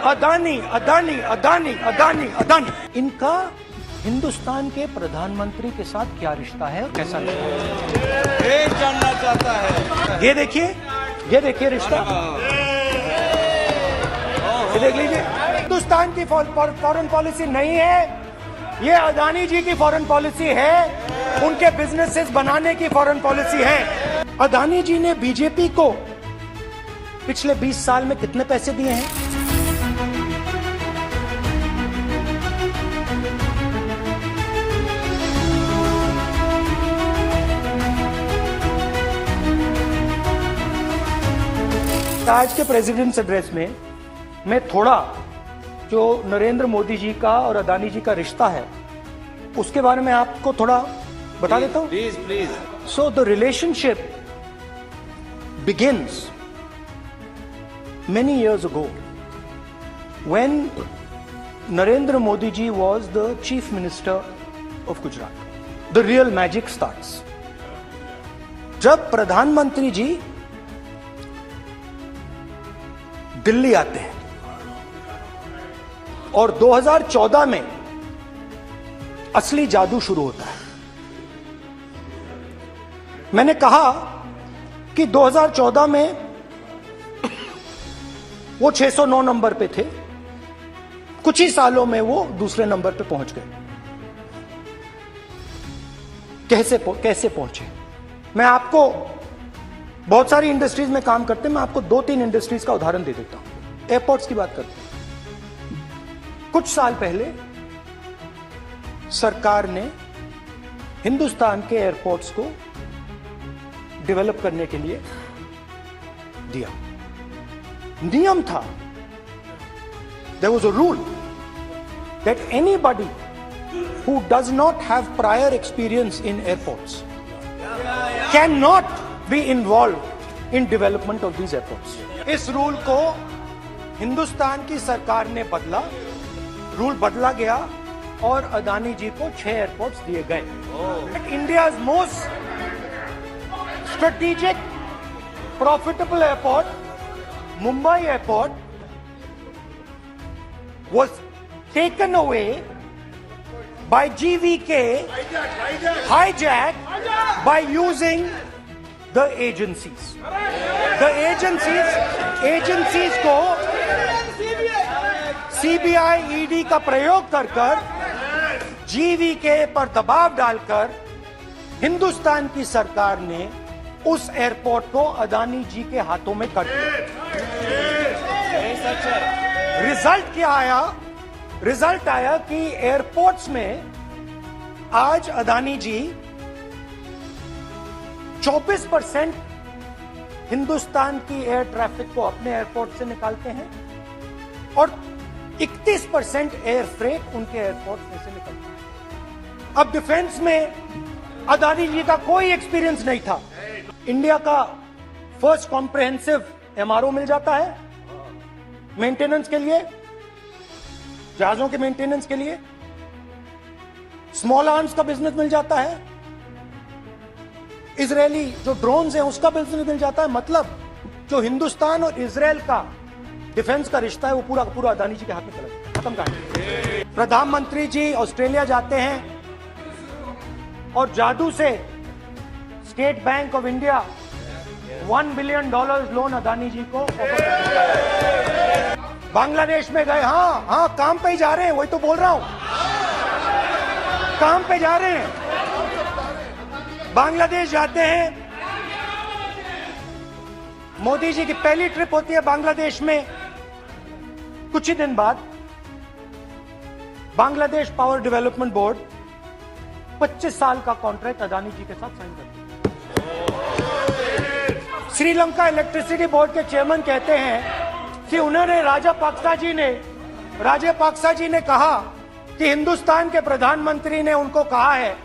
अदानी अदानी अदानी अदानी अदानी, इनका हिंदुस्तान के प्रधानमंत्री के साथ क्या रिश्ता है और कैसा रिश्ता है, ये जानना चाहता है। ये देखिए रिश्ता, ये देख लीजिए। हिंदुस्तान की फॉरेन पॉलिसी नहीं है, ये अदानी जी की फॉरेन पॉलिसी है, उनके बिजनेसेस बनाने की फॉरेन पॉलिसी है। अदानी जी ने बीजेपी को पिछले 20 साल में कितने पैसे दिए हैं? आज के प्रेसिडेंट्स एड्रेस में मैं थोड़ा जो नरेंद्र मोदी जी का और अदानी जी का रिश्ता है उसके बारे में आपको थोड़ा बता देता हूं। Please. So the relationship begins many years ago when Narendra Modi ji was the chief minister of Gujarat. The real magic starts. जब प्रधानमंत्री जी दिल्ली आते हैं और 2014 में असली जादू शुरू होता है। मैंने कहा कि 2014 में वो 609 नंबर पे थे, कुछ ही सालों में वो दूसरे नंबर पे पहुंच गए। कैसे पहुंचे? मैं आपको, बहुत सारी इंडस्ट्रीज में काम करते हैं, मैं आपको 2-3 इंडस्ट्रीज का उदाहरण दे देता हूं। एयरपोर्ट्स की बात करते हैं। कुछ साल पहले सरकार ने हिंदुस्तान के एयरपोर्ट्स को डेवलप करने के लिए दिया। नियम था, there was a rule that anybody who does not have prior experience in airports can not be involved in development of these airports. इस रूल को हिंदुस्तान की सरकार ने बदला, रूल बदला गया और अदानी जी को 6 एयरपोर्ट्स दिए गए। India's most strategic profitable airport, Mumbai airport, was taken away by GVK, hijacked by using the agencies. The agencies को CBI ED का प्रयोग कर GVK पर दबाव डालकर हिंदुस्तान की सरकार ने उस एयरपोर्ट को अदानी जी के हाथों में कर दिया। रिजल्ट क्या आया? रिजल्ट आया कि एयरपोर्ट्स में आज अदानी जी 24% हिंदुस्तान की एयर ट्रैफिक को अपने एयरपोर्ट से निकालते हैं और 31% एयर फ्रेट उनके एयरपोर्ट में से निकलता है। अब डिफेंस में अदानी जी का कोई एक्सपीरियंस नहीं था। इंडिया का फर्स्ट कॉम्प्रिहेंसिव MRO मिल जाता है मेंटेनेंस के लिए, जहाजों के मेंटेनेंस के लिए। स्मॉल आर्म्स का बिजनेस मिल जाता है, इजरायली जो ड्रोन्स हैं उसका बिजनेस मिल जाता है। मतलब जो हिंदुस्तान और इजरायल का डिफेंस का रिश्ता है वो पूरा पूरा अदानी जी के हाथ में चला गया, खत्म कहानी। प्रधानमंत्री जी ऑस्ट्रेलिया जाते हैं और जादू से State Bank of India $1 billion loan Adani ji को ऑफर करता। बांग्लादेश में गए, हाँ काम पे ही जा रहे हैं, वही तो बोल रहा हूं, काम पे जा रहे हैं। बांग्लादेश जाते हैं, मोदी जी की पहली ट्रिप होती है बांग्लादेश में। कुछ ही दिन बाद बांग्लादेश पावर डेवलपमेंट बोर्ड 25 साल का कॉन्ट्रैक्ट अदानी जी के साथ साइन करती है। श्रीलंका इलेक्ट्रिसिटी बोर्ड के चेयरमैन कहते हैं कि उन्होंने राजापाक्सा जी ने कहा कि हिंदुस्तान के प्रधानमंत्री ने उनको कहा है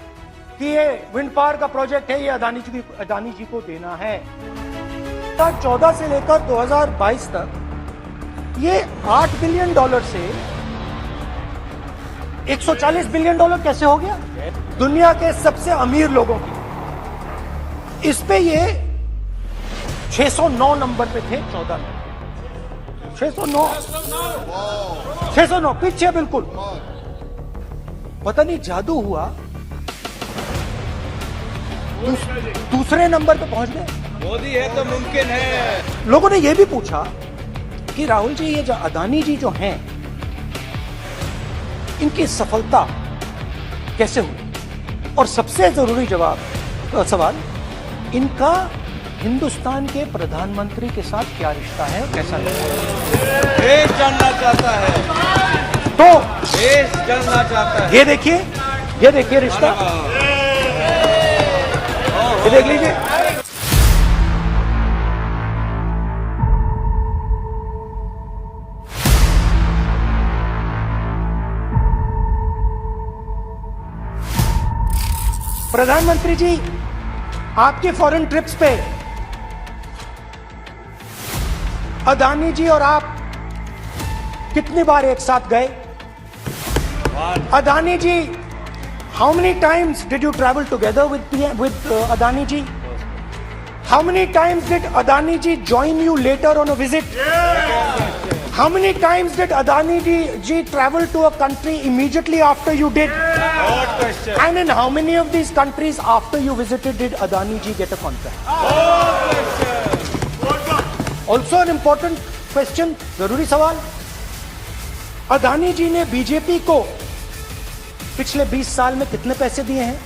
कि ये विंड पावर का प्रोजेक्ट है, ये अदानी जी को देना है। 2014 से लेकर 2022 तक ये $8 बिलियन से $140 बिलियन कैसे हो गया? दुनिया के सबसे अमीर लोगों की, इस पे ये 609 नंबर पे थे 14 में। 609 609 पीछे बिल्कुल। पता नहीं जादू हुआ, दूसरे नंबर पे पहुंच गए। मोदी है तो मुमकिन है। लोगों ने यह भी पूछा कि राहुल जी, ये जो अदानी जी जो हैं, इनकी सफलता कैसे हुई? और सबसे जरूरी सवाल, इनका हिंदुस्तान के प्रधानमंत्री के साथ क्या रिश्ता है और कैसा रिश्ता? देश जानना चाहता है, तो देश जानना चाहता है। ये देखिए रिश्ता, ये देख लीजिए। प्रधानमंत्री जी, आपकी फॉरेन ट्रिप्स पे अदानी जी और आप कितनी बार एक साथ गए? अदानी जी, how many times did you travel together with Adani ji? How many times did Adani ji join you later on a visit? How many times did Adani ji travel to a country immediately after you did? Good question. And in how many of these countries after you visited did Adani ji get a contract? Also an important question, जरूरी सवाल, अदानी जी ने BJP को पिछले 20 साल में कितने पैसे दिए हैं?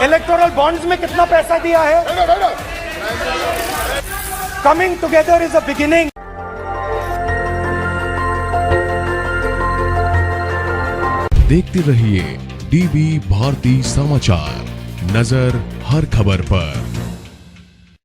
इलेक्टोरल बॉन्ड्स में कितना पैसा दिया है? Coming together is a beginning. देखते रहिए डीबी भारती समाचार, नजर हर खबर पर।